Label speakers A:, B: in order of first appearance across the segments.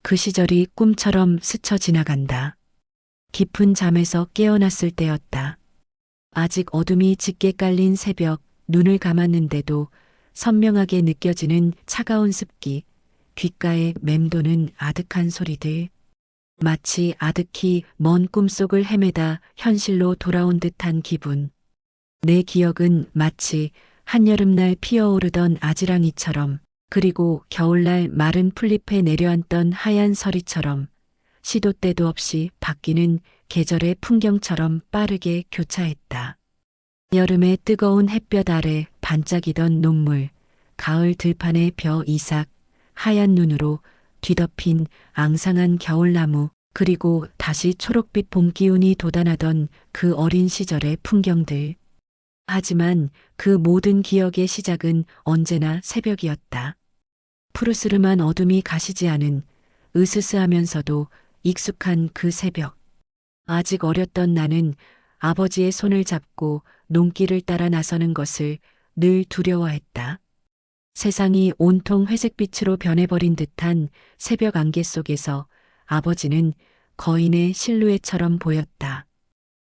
A: 그 시절이 꿈처럼 스쳐 지나간다. 깊은 잠에서 깨어났을 때였다. 아직 어둠이 짙게 깔린 새벽, 눈을 감았는데도 선명하게 느껴지는 차가운 습기, 귓가에 맴도는 아득한 소리들. 마치 아득히 먼 꿈속을 헤매다 현실로 돌아온 듯한 기분. 내 기억은 마치 한여름날 피어오르던 아지랑이처럼, 그리고 겨울날 마른 풀잎에 내려앉던 하얀 서리처럼 시도 때도 없이 바뀌는 계절의 풍경처럼 빠르게 교차했다. 여름의 뜨거운 햇볕 아래 반짝이던 녹물, 가을 들판의 벼 이삭, 하얀 눈으로 뒤덮인 앙상한 겨울나무, 그리고 다시 초록빛 봄 기운이 돋아나던 그 어린 시절의 풍경들. 하지만 그 모든 기억의 시작은 언제나 새벽이었다. 푸르스름한 어둠이 가시지 않은 으스스하면서도 익숙한 그 새벽. 아직 어렸던 나는 아버지의 손을 잡고 논길을 따라 나서는 것을 늘 두려워했다. 세상이 온통 회색빛으로 변해버린 듯한 새벽 안개 속에서 아버지는 거인의 실루엣처럼 보였다.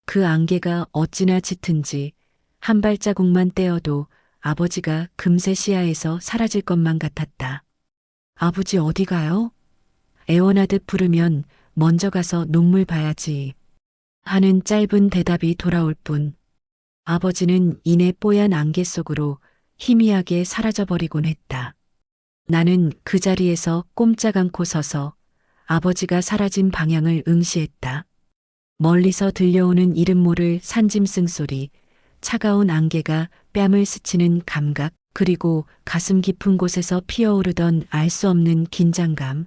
A: 그 안개가 어찌나 짙은지 한 발자국만 떼어도 아버지가 금세 시야에서 사라질 것만 같았다. 아버지 어디 가요? 애원하듯 부르면 먼저 가서 논물 봐야지 하는 짧은 대답이 돌아올 뿐. 아버지는 이내 뽀얀 안개 속으로 희미하게 사라져버리곤 했다. 나는 그 자리에서 꼼짝 않고 서서 아버지가 사라진 방향을 응시했다. 멀리서 들려오는 이름 모를 산짐승 소리, 차가운 안개가 뺨을 스치는 감각, 그리고 가슴 깊은 곳에서 피어오르던 알 수 없는 긴장감.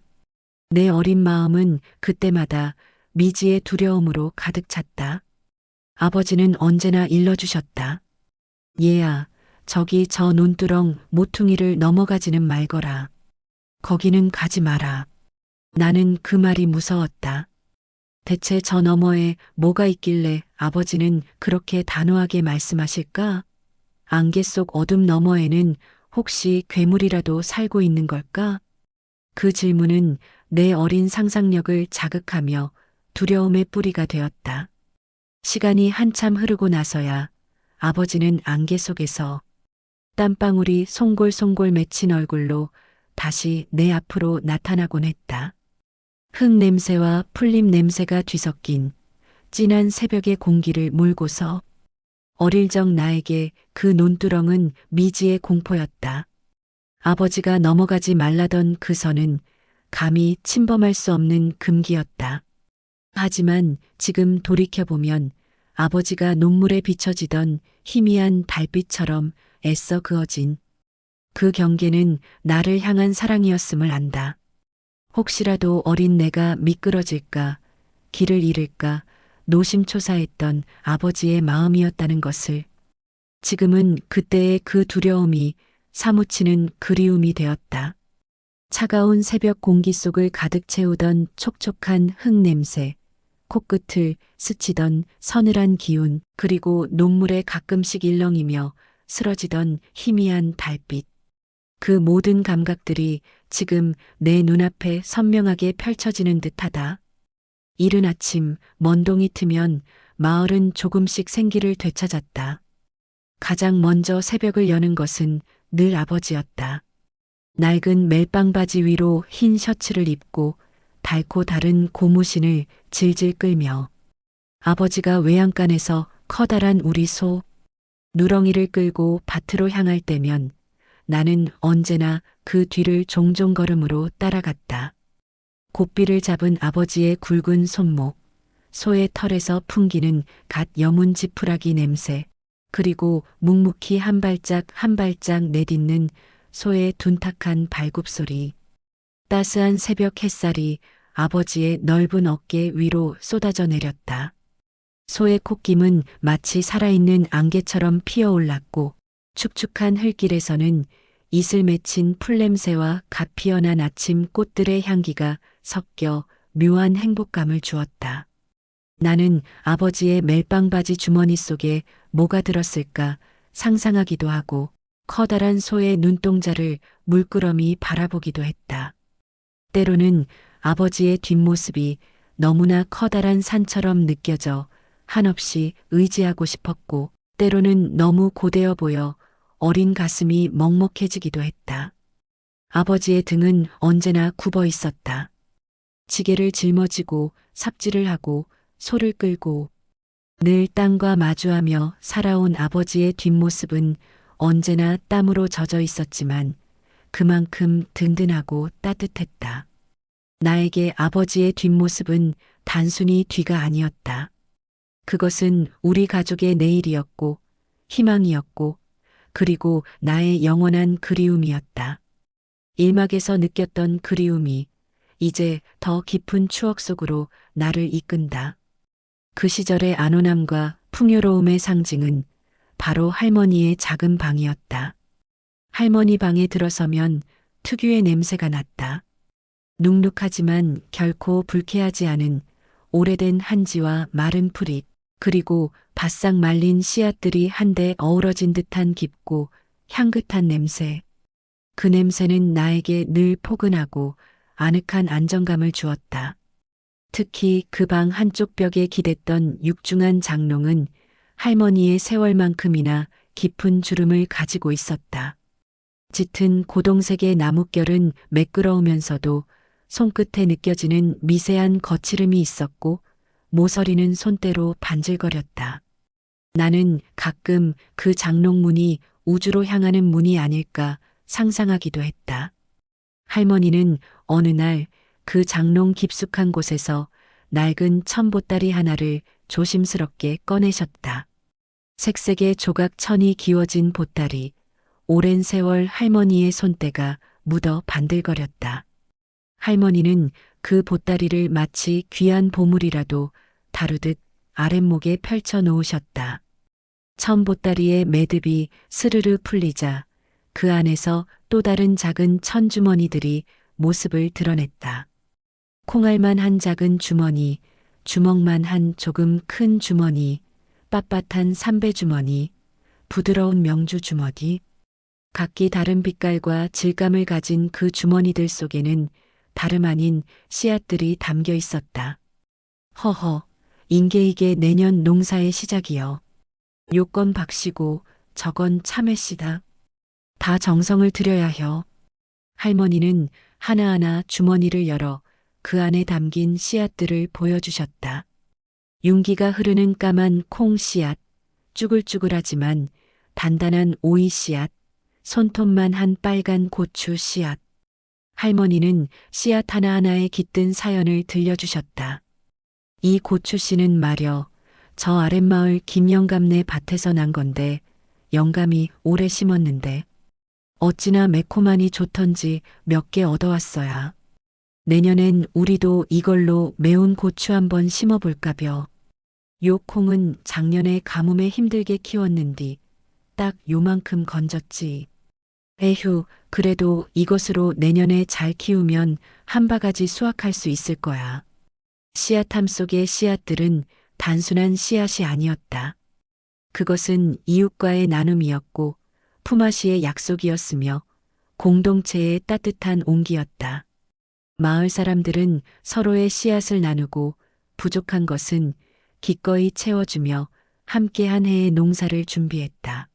A: 내 어린 마음은 그때마다 미지의 두려움으로 가득 찼다. 아버지는 언제나 일러주셨다. 얘야, 저기 저 논두렁 모퉁이를 넘어가지는 말거라. 거기는 가지 마라. 나는 그 말이 무서웠다. 대체 저 너머에 뭐가 있길래 아버지는 그렇게 단호하게 말씀하실까? 안개 속 어둠 너머에는 혹시 괴물이라도 살고 있는 걸까? 그 질문은 내 어린 상상력을 자극하며 두려움의 뿌리가 되었다. 시간이 한참 흐르고 나서야 아버지는 안개 속에서 땀방울이 송골송골 맺힌 얼굴로 다시 내 앞으로 나타나곤 했다. 흙 냄새와 풀잎 냄새가 뒤섞인 진한 새벽의 공기를 물고서 어릴 적 나에게 그 논두렁은 미지의 공포였다. 아버지가 넘어가지 말라던 그 선은 감히 침범할 수 없는 금기였다. 하지만 지금 돌이켜보면 아버지가 논물에 비춰지던 희미한 달빛처럼 애써 그어진 그 경계는 나를 향한 사랑이었음을 안다. 혹시라도 어린 내가 미끄러질까, 길을 잃을까 노심초사했던 아버지의 마음이었다는 것을. 지금은 그때의 그 두려움이 사무치는 그리움이 되었다. 차가운 새벽 공기 속을 가득 채우던 촉촉한 흙 냄새, 코끝을 스치던 서늘한 기운, 그리고 논물에 가끔씩 일렁이며 쓰러지던 희미한 달빛. 그 모든 감각들이 지금 내 눈앞에 선명하게 펼쳐지는 듯하다. 이른 아침 먼동이 트면 마을은 조금씩 생기를 되찾았다. 가장 먼저 새벽을 여는 것은 늘 아버지였다. 낡은 멜빵 바지 위로 흰 셔츠를 입고 달고 다른 고무신을 질질 끌며 아버지가 외양간에서 커다란 우리 소 누렁이를 끌고 밭으로 향할 때면 나는 언제나 그 뒤를 종종 걸음으로 따라갔다. 고삐를 잡은 아버지의 굵은 손목, 소의 털에서 풍기는 갓 여문 지푸라기 냄새, 그리고 묵묵히 한 발짝 한 발짝 내딛는 소의 둔탁한 발굽소리. 따스한 새벽 햇살이 아버지의 넓은 어깨 위로 쏟아져 내렸다. 소의 콧김은 마치 살아있는 안개처럼 피어올랐고 축축한 흙길에서는 이슬 맺힌 풀냄새와 갓 피어난 아침 꽃들의 향기가 섞여 묘한 행복감을 주었다. 나는 아버지의 멜빵 바지 주머니 속에 뭐가 들었을까 상상하기도 하고 커다란 소의 눈동자를 물끄러미 바라보기도 했다. 때로는 아버지의 뒷모습이 너무나 커다란 산처럼 느껴져 한없이 의지하고 싶었고, 때로는 너무 고되어 보여 어린 가슴이 먹먹해지기도 했다. 아버지의 등은 언제나 굽어 있었다. 지게를 짊어지고 삽질을 하고 소를 끌고 늘 땅과 마주하며 살아온 아버지의 뒷모습은 언제나 땀으로 젖어 있었지만 그만큼 든든하고 따뜻했다. 나에게 아버지의 뒷모습은 단순히 뒤가 아니었다. 그것은 우리 가족의 내일이었고 희망이었고 그리고 나의 영원한 그리움이었다. 일막에서 느꼈던 그리움이 이제 더 깊은 추억 속으로 나를 이끈다. 그 시절의 안온함과 풍요로움의 상징은 바로 할머니의 작은 방이었다. 할머니 방에 들어서면 특유의 냄새가 났다. 눅눅하지만 결코 불쾌하지 않은 오래된 한지와 마른 풀잎, 그리고 바싹 말린 씨앗들이 한데 어우러진 듯한 깊고 향긋한 냄새. 그 냄새는 나에게 늘 포근하고 아늑한 안정감을 주었다. 특히 그 방 한쪽 벽에 기댔던 육중한 장롱은 할머니의 세월만큼이나 깊은 주름을 가지고 있었다. 짙은 고동색의 나뭇결은 매끄러우면서도 손끝에 느껴지는 미세한 거칠음이 있었고 모서리는 손때로 반질거렸다. 나는 가끔 그 장롱문이 우주로 향하는 문이 아닐까 상상하기도 했다. 할머니는 어느 날 그 장롱 깊숙한 곳에서 낡은 천보따리 하나를 조심스럽게 꺼내셨다. 색색의 조각 천이 기워진 보따리, 오랜 세월 할머니의 손때가 묻어 반들거렸다. 할머니는 그 보따리를 마치 귀한 보물이라도 다루듯 아랫목에 펼쳐 놓으셨다. 천보따리의 매듭이 스르르 풀리자 그 안에서 또 다른 작은 천주머니들이 모습을 드러냈다. 콩알만 한 작은 주머니, 주먹만 한 조금 큰 주머니, 빳빳한 삼배 주머니, 부드러운 명주 주머니, 각기 다른 빛깔과 질감을 가진 그 주머니들 속에는 다름 아닌 씨앗들이 담겨 있었다. 허허, 인게이게 내년 농사의 시작이여. 요건 박씨고 저건 참외씨다. 다 정성을 들여야 혀. 할머니는 하나하나 주머니를 열어 그 안에 담긴 씨앗들을 보여주셨다. 윤기가 흐르는 까만 콩 씨앗, 쭈글쭈글하지만 단단한 오이 씨앗, 손톱만 한 빨간 고추 씨앗. 할머니는 씨앗 하나하나에 깃든 사연을 들려주셨다. 이 고추 씨는 말여 저 아랫마을 김영감네 밭에서 난 건데 영감이 오래 심었는데 어찌나 매콤하니 좋던지 몇 개 얻어왔어야. 내년엔 우리도 이걸로 매운 고추 한번 심어볼까벼. 요 콩은 작년에 가뭄에 힘들게 키웠는디 딱 요만큼 건졌지. 에휴, 그래도 이것으로 내년에 잘 키우면 한 바가지 수확할 수 있을 거야. 씨앗함 속의 씨앗들은 단순한 씨앗이 아니었다. 그것은 이웃과의 나눔이었고 품앗이의 약속이었으며 공동체의 따뜻한 온기였다. 마을 사람들은 서로의 씨앗을 나누고 부족한 것은 기꺼이 채워주며 함께 한 해의 농사를 준비했다.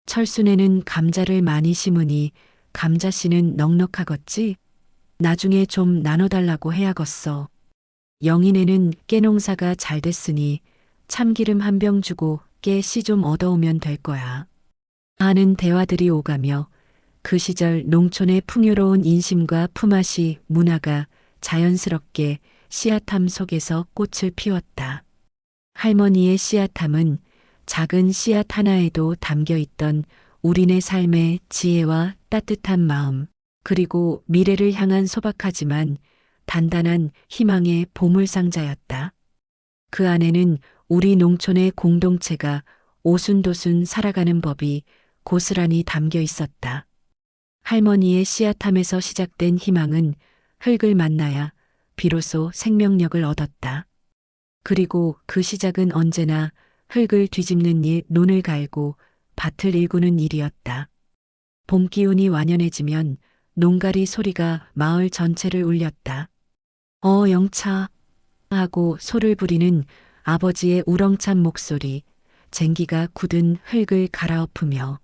A: 철순에는 감자를 많이 심으니 감자씨는 넉넉하겠지? 나중에 좀 나눠달라고 해야겠어. 영인에는 깨농사가 잘 됐으니 참기름 한 병 주고 깨 씨 좀 얻어오면 될 거야. 하는 대화들이 오가며 그 시절 농촌의 풍요로운 인심과 품앗이 문화가 자연스럽게 씨앗함 속에서 꽃을 피웠다. 할머니의 씨앗함은 작은 씨앗 하나에도 담겨 있던 우리네 삶의 지혜와 따뜻한 마음, 그리고 미래를 향한 소박하지만 단단한 희망의 보물상자였다. 그 안에는 우리 농촌의 공동체가 오순도순 살아가는 법이 고스란히 담겨 있었다. 할머니의 씨앗함에서 시작된 희망은 흙을 만나야 비로소 생명력을 얻었다. 그리고 그 시작은 언제나 흙을 뒤집는 일, 논을 갈고 밭을 일구는 일이었다. 봄 기운이 완연해지면 농가리 소리가 마을 전체를 울렸다. 영차 하고 소를 부리는 아버지의 우렁찬 목소리, 쟁기가 굳은 흙을 갈아엎으며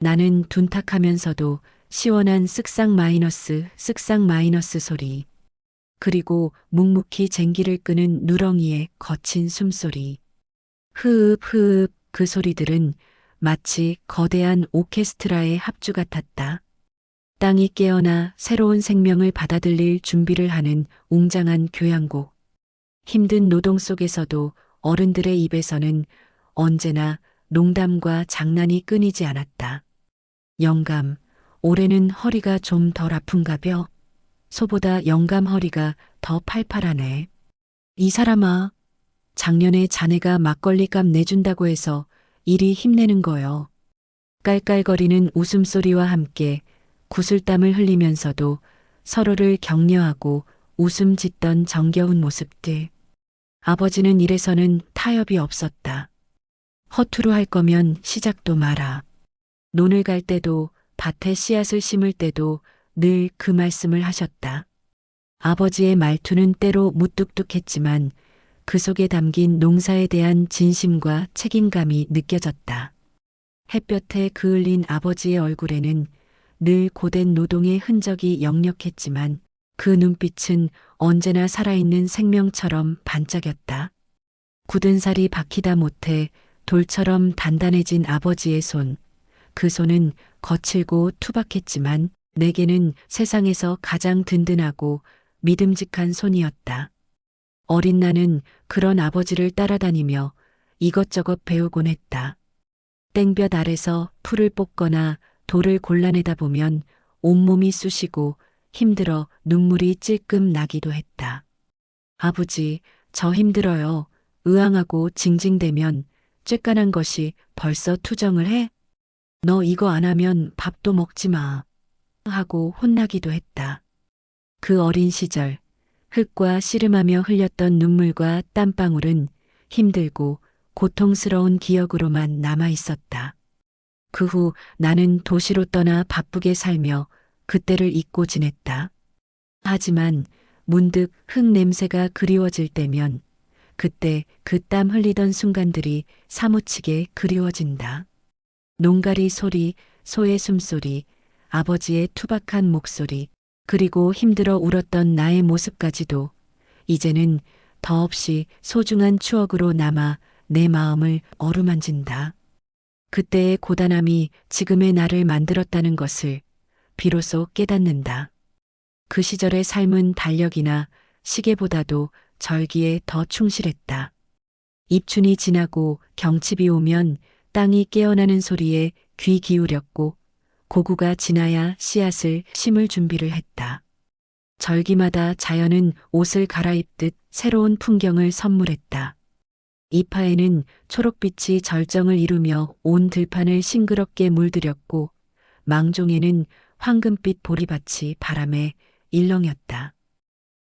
A: 나는 둔탁하면서도 시원한 쓱싹 마이너스 소리, 그리고 묵묵히 쟁기를 끄는 누렁이의 거친 숨소리. 흐흡 흐흡 그 소리들은 마치 거대한 오케스트라의 합주 같았다. 땅이 깨어나 새로운 생명을 받아들일 준비를 하는 웅장한 교향곡. 힘든 노동 속에서도 어른들의 입에서는 언제나 농담과 장난이 끊이지 않았다. 영감, 올해는 허리가 좀 덜 아픈가벼? 소보다 영감 허리가 더 팔팔하네. 이 사람아, 작년에 자네가 막걸리 값 내준다고 해서 이리 힘내는 거요. 깔깔거리는 웃음소리와 함께 구슬땀을 흘리면서도 서로를 격려하고 웃음 짓던 정겨운 모습들. 아버지는 이래서는 타협이 없었다. 허투루 할 거면 시작도 마라. 논을 갈 때도 밭에 씨앗을 심을 때도 늘 그 말씀을 하셨다. 아버지의 말투는 때로 무뚝뚝했지만 그 속에 담긴 농사에 대한 진심과 책임감이 느껴졌다. 햇볕에 그을린 아버지의 얼굴에는 늘 고된 노동의 흔적이 역력했지만 그 눈빛은 언제나 살아있는 생명처럼 반짝였다. 굳은 살이 박히다 못해 돌처럼 단단해진 아버지의 손, 그 손은 거칠고 투박했지만 내게는 세상에서 가장 든든하고 믿음직한 손이었다. 어린 나는 그런 아버지를 따라다니며 이것저것 배우곤 했다. 땡볕 아래서 풀을 뽑거나 돌을 골라내다 보면 온몸이 쑤시고 힘들어 눈물이 찔끔 나기도 했다. 아버지, 저 힘들어요. 의앙하고 징징대면 쬐깐한 것이 벌써 투정을 해? 너 이거 안 하면 밥도 먹지 마. 하고 혼나기도 했다. 그 어린 시절, 흙과 씨름하며 흘렸던 눈물과 땀방울은 힘들고 고통스러운 기억으로만 남아 있었다. 그 후 나는 도시로 떠나 바쁘게 살며 그때를 잊고 지냈다. 하지만 문득 흙 냄새가 그리워질 때면 그때 그 땀 흘리던 순간들이 사무치게 그리워진다. 농가리 소리, 소의 숨소리, 아버지의 투박한 목소리, 그리고 힘들어 울었던 나의 모습까지도 이제는 더없이 소중한 추억으로 남아 내 마음을 어루만진다. 그때의 고단함이 지금의 나를 만들었다는 것을 비로소 깨닫는다. 그 시절의 삶은 달력이나 시계보다도 절기에 더 충실했다. 입춘이 지나고 경칩이 오면 땅이 깨어나는 소리에 귀 기울였고 고구가 지나야 씨앗을 심을 준비를 했다. 절기마다 자연은 옷을 갈아입듯 새로운 풍경을 선물했다. 이파에는 초록빛이 절정을 이루며 온 들판을 싱그럽게 물들였고 망종에는 황금빛 보리밭이 바람에 일렁였다.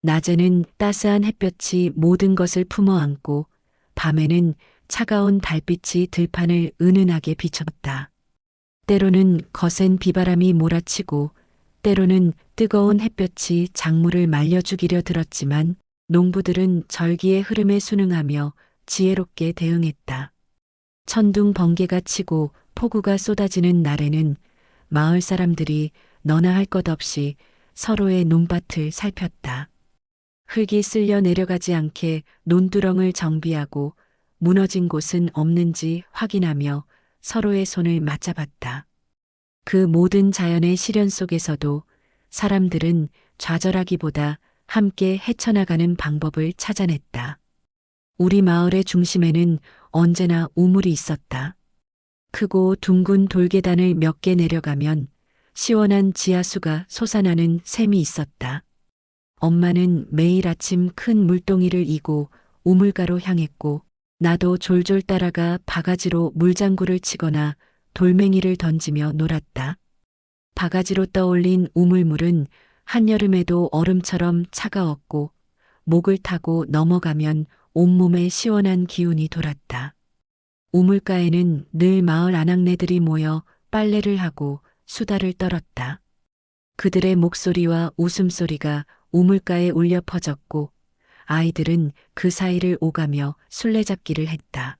A: 낮에는 따스한 햇볕이 모든 것을 품어안고 밤에는 차가운 달빛이 들판을 은은하게 비췄다. 때로는 거센 비바람이 몰아치고 때로는 뜨거운 햇볕이 작물을 말려 죽이려 들었지만 농부들은 절기의 흐름에 순응하며 지혜롭게 대응했다. 천둥 번개가 치고 폭우가 쏟아지는 날에는 마을 사람들이 너나 할 것 없이 서로의 논밭을 살폈다. 흙이 쓸려 내려가지 않게 논두렁을 정비하고 무너진 곳은 없는지 확인하며 서로의 손을 맞잡았다. 그 모든 자연의 시련 속에서도 사람들은 좌절하기보다 함께 헤쳐나가는 방법을 찾아냈다. 우리 마을의 중심에는 언제나 우물이 있었다. 크고 둥근 돌계단을 몇 개 내려가면 시원한 지하수가 솟아나는 샘이 있었다. 엄마는 매일 아침 큰 물동이를 이고 우물가로 향했고 나도 졸졸 따라가 바가지로 물장구를 치거나 돌멩이를 던지며 놀았다. 바가지로 떠올린 우물물은 한여름에도 얼음처럼 차가웠고 목을 타고 넘어가면 온몸에 시원한 기운이 돌았다. 우물가에는 늘 마을 아낙네들이 모여 빨래를 하고 수다를 떨었다. 그들의 목소리와 웃음소리가 우물가에 울려 퍼졌고 아이들은 그 사이를 오가며 술래잡기를 했다.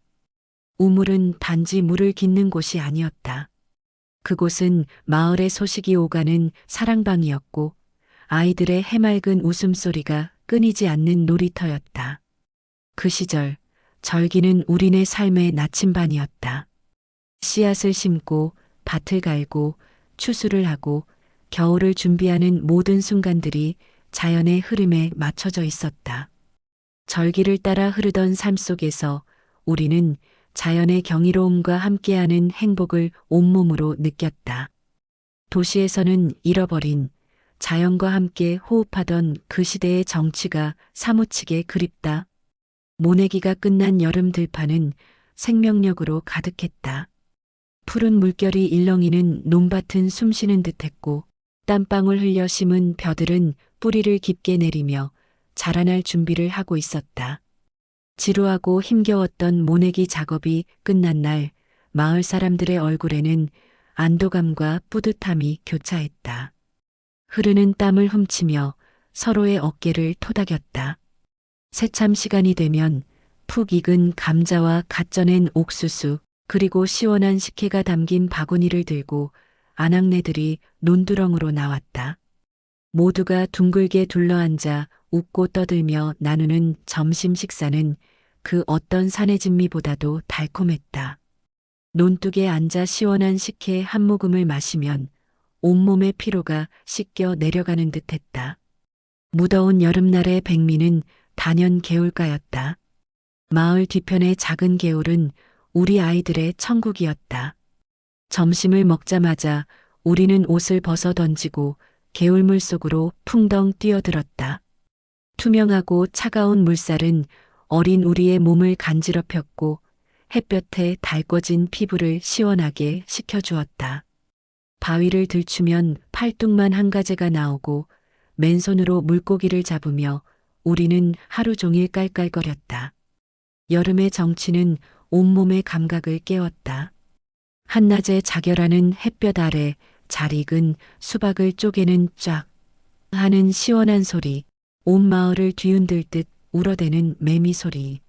A: 우물은 단지 물을 깃는 곳이 아니었다. 그곳은 마을의 소식이 오가는 사랑방이었고 아이들의 해맑은 웃음소리가 끊이지 않는 놀이터였다. 그 시절 절기는 우리네 삶의 나침반이었다. 씨앗을 심고 밭을 갈고 추수를 하고 겨울을 준비하는 모든 순간들이 자연의 흐름에 맞춰져 있었다. 절기를 따라 흐르던 삶 속에서 우리는 자연의 경이로움과 함께하는 행복을 온몸으로 느꼈다. 도시에서는 잃어버린 자연과 함께 호흡하던 그 시대의 정취가 사무치게 그립다. 모내기가 끝난 여름 들판은 생명력으로 가득했다. 푸른 물결이 일렁이는 논밭은 숨쉬는 듯했고 땀방울 흘려 심은 벼들은 뿌리를 깊게 내리며 자라날 준비를 하고 있었다. 지루하고 힘겨웠던 모내기 작업이 끝난 날 마을 사람들의 얼굴에는 안도감과 뿌듯함이 교차했다. 흐르는 땀을 훔치며 서로의 어깨를 토닥였다. 새참 시간이 되면 푹 익은 감자와 갓 쪄낸 옥수수 그리고 시원한 식혜가 담긴 바구니를 들고 아낙네들이 논두렁으로 나왔다. 모두가 둥글게 둘러앉아 웃고 떠들며 나누는 점심 식사는 그 어떤 산의 진미보다도 달콤했다. 논둑에 앉아 시원한 식혜 한 모금을 마시면 온몸의 피로가 씻겨 내려가는 듯했다. 무더운 여름날의 백미는 단연 개울가였다. 마을 뒤편의 작은 개울은 우리 아이들의 천국이었다. 점심을 먹자마자 우리는 옷을 벗어 던지고 개울물 속으로 풍덩 뛰어들었다. 투명하고 차가운 물살은 어린 우리의 몸을 간지럽혔고 햇볕에 달궈진 피부를 시원하게 식혀주었다. 바위를 들추면 팔뚝만 한 가지가 나오고 맨손으로 물고기를 잡으며 우리는 하루 종일 깔깔거렸다. 여름의 정취는 온몸의 감각을 깨웠다. 한낮에 자결하는 햇볕 아래 잘 익은 수박을 쪼개는 쫙 하는 시원한 소리, 온 마을을 뒤흔들 듯 울어대는 매미 소리.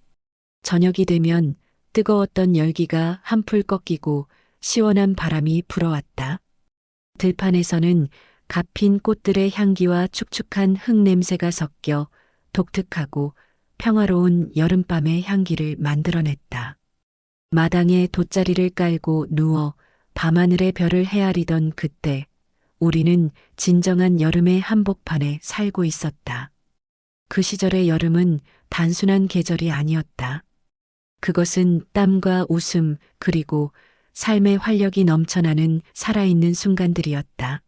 A: 저녁이 되면 뜨거웠던 열기가 한풀 꺾이고 시원한 바람이 불어왔다. 들판에서는 갓핀 꽃들의 향기와 축축한 흙 냄새가 섞여 독특하고 평화로운 여름밤의 향기를 만들어냈다. 마당에 돗자리를 깔고 누워 밤하늘의 별을 헤아리던 그때 우리는 진정한 여름의 한복판에 살고 있었다. 그 시절의 여름은 단순한 계절이 아니었다. 그것은 땀과 웃음 그리고 삶의 활력이 넘쳐나는 살아있는 순간들이었다.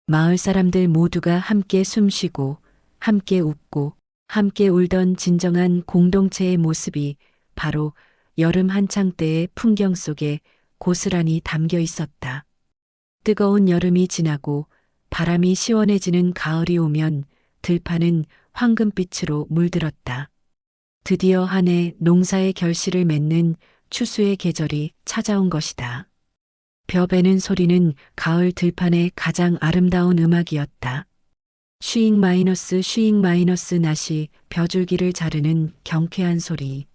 A: 마을 사람들 모두가 함께 숨쉬고 함께 웃고 함께 울던 진정한 공동체의 모습이 바로 여름 한창 때의 풍경 속에 고스란히 담겨 있었다. 뜨거운 여름이 지나고 바람이 시원해지는 가을이 오면 들판은 황금빛으로 물들었다. 드디어 한 해 농사의 결실을 맺는 추수의 계절이 찾아온 것이다. 벼 베는 소리는 가을 들판의 가장 아름다운 음악이었다. 슈잉 마이너스 낫이 벼줄기를 자르는 경쾌한 소리.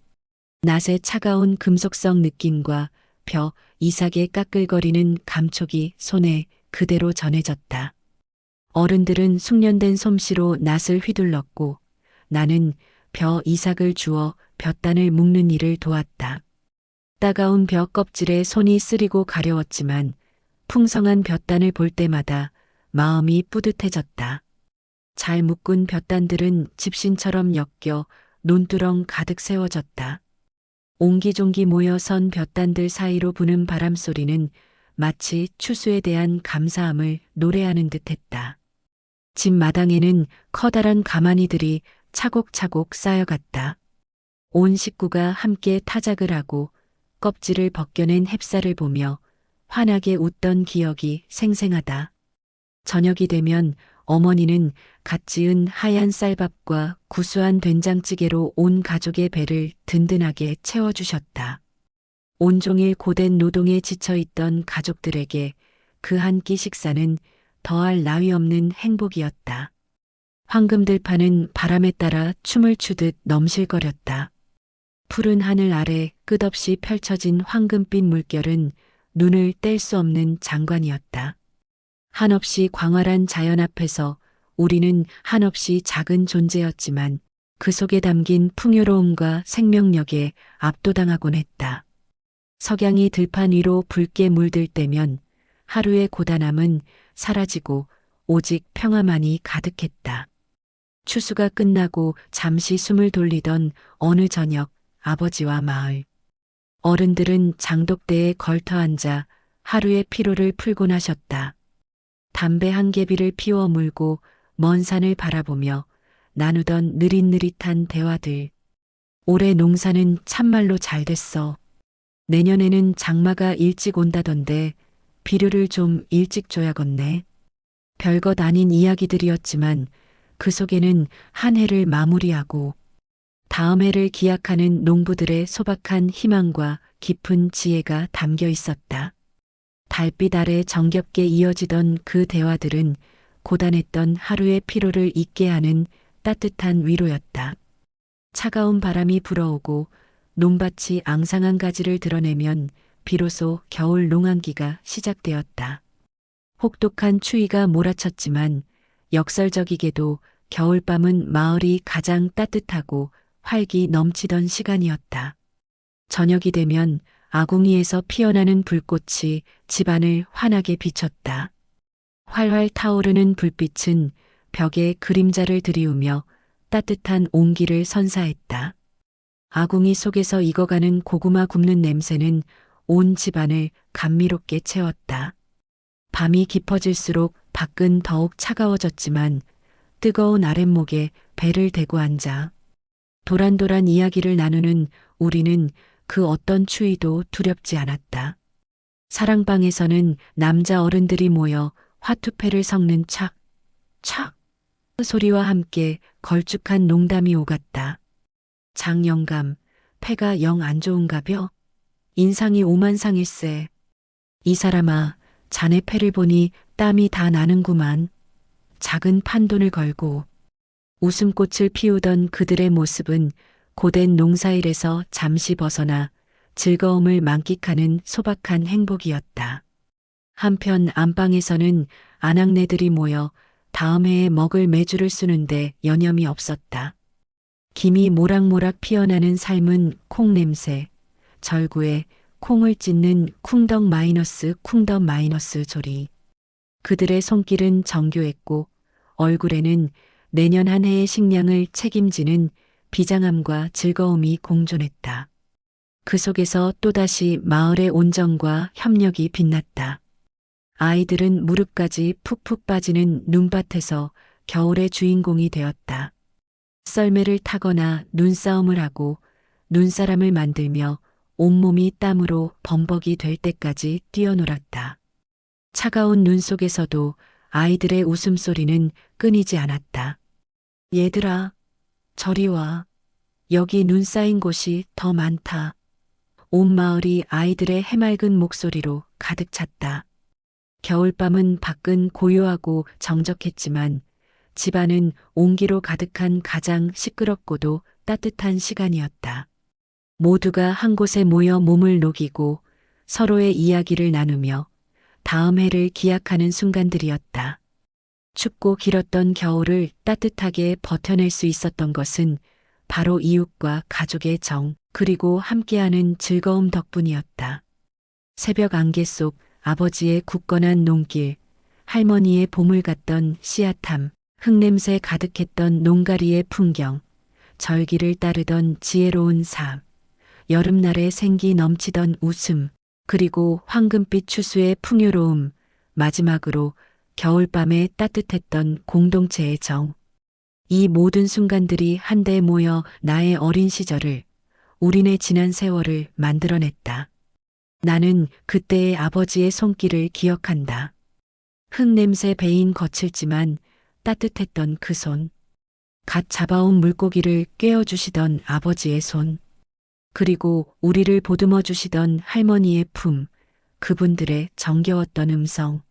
A: 낫의 차가운 금속성 느낌과 벼 이삭의 까끌거리는 감촉이 손에 그대로 전해졌다. 어른들은 숙련된 솜씨로 낫을 휘둘렀고 나는 벼 이삭을 주워 벼단을 묶는 일을 도왔다. 따가운 벼 껍질에 손이 쓰리고 가려웠지만 풍성한 벼단을 볼 때마다 마음이 뿌듯해졌다. 잘 묶은 벼단들은 집신처럼 엮여 논두렁 가득 세워졌다. 옹기종기 모여 선 벼단들 사이로 부는 바람 소리는 마치 추수에 대한 감사함을 노래하는 듯했다. 집 마당에는 커다란 가마니들이 차곡차곡 쌓여갔다. 온 식구가 함께 타작을 하고 껍질을 벗겨낸 햅쌀을 보며 환하게 웃던 기억이 생생하다. 저녁이 되면 어머니는 갓 지은 하얀 쌀밥과 구수한 된장찌개로 온 가족의 배를 든든하게 채워주셨다. 온종일 고된 노동에 지쳐있던 가족들에게 그 한 끼 식사는 더할 나위 없는 행복이었다. 황금들판은 바람에 따라 춤을 추듯 넘실거렸다. 푸른 하늘 아래 끝없이 펼쳐진 황금빛 물결은 눈을 뗄 수 없는 장관이었다. 한없이 광활한 자연 앞에서 우리는 한없이 작은 존재였지만 그 속에 담긴 풍요로움과 생명력에 압도당하곤 했다. 석양이 들판 위로 붉게 물들 때면 하루의 고단함은 사라지고 오직 평화만이 가득했다. 추수가 끝나고 잠시 숨을 돌리던 어느 저녁 아버지와 마을 어른들은 장독대에 걸터 앉아 하루의 피로를 풀곤 하셨다. 담배 한 개비를 피워 물고 먼 산을 바라보며 나누던 느릿느릿한 대화들. 올해 농사는 참말로 잘 됐어. 내년에는 장마가 일찍 온다던데 비료를 좀 일찍 줘야겠네. 별것 아닌 이야기들이었지만 그 속에는 한 해를 마무리하고 다음 해를 기약하는 농부들의 소박한 희망과 깊은 지혜가 담겨 있었다. 달빛 아래 정겹게 이어지던 그 대화들은 고단했던 하루의 피로를 잊게 하는 따뜻한 위로였다. 차가운 바람이 불어오고 논밭이 앙상한 가지를 드러내면 비로소 겨울 농한기가 시작되었다. 혹독한 추위가 몰아쳤지만 역설적이게도 겨울밤은 마을이 가장 따뜻하고 활기 넘치던 시간이었다. 저녁이 되면 아궁이에서 피어나는 불꽃이 집안을 환하게 비췄다. 활활 타오르는 불빛은 벽에 그림자를 드리우며 따뜻한 온기를 선사했다. 아궁이 속에서 익어가는 고구마 굽는 냄새는 온 집안을 감미롭게 채웠다. 밤이 깊어질수록 밖은 더욱 차가워졌지만 뜨거운 아랫목에 배를 대고 앉아 도란도란 이야기를 나누는 우리는 그 어떤 추위도 두렵지 않았다. 사랑방에서는 남자 어른들이 모여 화투패를 섞는 착, 착 소리와 함께 걸쭉한 농담이 오갔다. 장영감, 패가 영 안 좋은가벼? 인상이 오만상일세. 이 사람아, 자네 패를 보니 땀이 다 나는구만. 작은 판돈을 걸고 웃음꽃을 피우던 그들의 모습은 고된 농사일에서 잠시 벗어나 즐거움을 만끽하는 소박한 행복이었다. 한편 안방에서는 아낙네들이 모여 다음 해에 먹을 메주를 쓰는데 여념이 없었다. 김이 모락모락 피어나는 삶은 콩 냄새, 절구에 콩을 찢는 쿵덕 마이너스 쿵덕 마이너스 소리. 그들의 손길은 정교했고 얼굴에는 내년 한 해의 식량을 책임지는 비장함과 즐거움이 공존했다. 그 속에서 또다시 마을의 온정과 협력이 빛났다. 아이들은 무릎까지 푹푹 빠지는 눈밭에서 겨울의 주인공이 되었다. 썰매를 타거나 눈싸움을 하고 눈사람을 만들며 온몸이 땀으로 범벅이 될 때까지 뛰어놀았다. 차가운 눈 속에서도 아이들의 웃음소리는 끊이지 않았다. 얘들아, 저리 와. 여기 눈 쌓인 곳이 더 많다. 온 마을이 아이들의 해맑은 목소리로 가득 찼다. 겨울밤은 밖은 고요하고 정적했지만 집안은 온기로 가득한 가장 시끄럽고도 따뜻한 시간이었다. 모두가 한 곳에 모여 몸을 녹이고 서로의 이야기를 나누며 다음 해를 기약하는 순간들이었다. 춥고 길었던 겨울을 따뜻하게 버텨낼 수 있었던 것은 바로 이웃과 가족의 정, 그리고 함께하는 즐거움 덕분이었다. 새벽 안개 속 아버지의 굳건한 농길, 할머니의 보물 같던 씨앗함, 흙냄새 가득했던 농가리의 풍경, 절기를 따르던 지혜로운 삶, 여름날의 생기 넘치던 웃음, 그리고 황금빛 추수의 풍요로움, 마지막으로 겨울밤에 따뜻했던 공동체의 정. 이 모든 순간들이 한데 모여 나의 어린 시절을, 우리네 지난 세월을 만들어냈다. 나는 그때의 아버지의 손길을 기억한다. 흙냄새 배인 거칠지만 따뜻했던 그 손. 갓 잡아온 물고기를 꿰어주시던 아버지의 손. 그리고 우리를 보듬어 주시던 할머니의 품, 그분들의 정겨웠던 음성.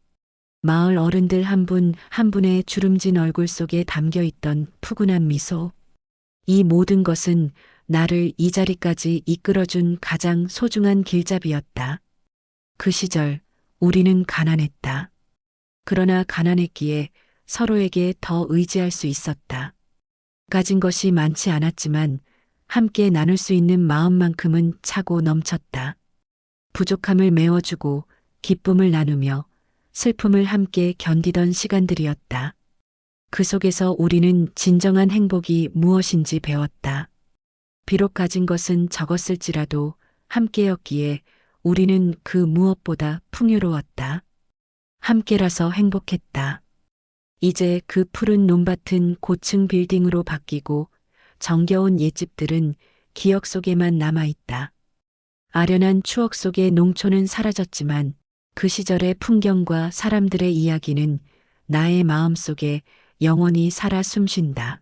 A: 마을 어른들 한 분 한 분의 주름진 얼굴 속에 담겨 있던 푸근한 미소. 이 모든 것은 나를 이 자리까지 이끌어준 가장 소중한 길잡이였다. 그 시절 우리는 가난했다. 그러나 가난했기에 서로에게 더 의지할 수 있었다. 가진 것이 많지 않았지만 함께 나눌 수 있는 마음만큼은 차고 넘쳤다. 부족함을 메워주고 기쁨을 나누며 슬픔을 함께 견디던 시간들이었다. 그 속에서 우리는 진정한 행복이 무엇인지 배웠다. 비록 가진 것은 적었을지라도 함께였기에 우리는 그 무엇보다 풍요로웠다. 함께라서 행복했다. 이제 그 푸른 논밭은 고층 빌딩으로 바뀌고 정겨운 옛집들은 기억 속에만 남아있다. 아련한 추억 속의 농촌은 사라졌지만 그 시절의 풍경과 사람들의 이야기는 나의 마음 속에 영원히 살아 숨쉰다.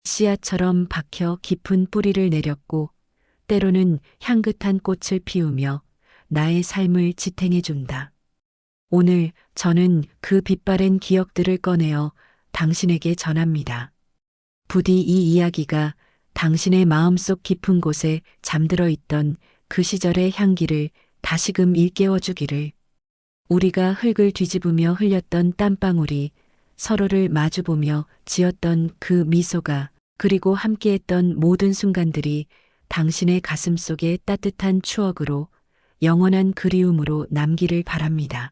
A: 씨앗처럼 박혀 깊은 뿌리를 내렸고 때로는 향긋한 꽃을 피우며 나의 삶을 지탱해준다. 오늘 저는 그 빛바랜 기억들을 꺼내어 당신에게 전합니다. 부디 이 이야기가 당신의 마음속 깊은 곳에 잠들어 있던 그 시절의 향기를 다시금 일깨워 주기를. 우리가 흙을 뒤집으며 흘렸던 땀방울이, 서로를 마주보며 지었던 그 미소가, 그리고 함께했던 모든 순간들이 당신의 가슴 속에 따뜻한 추억으로 영원한 그리움으로 남기를 바랍니다.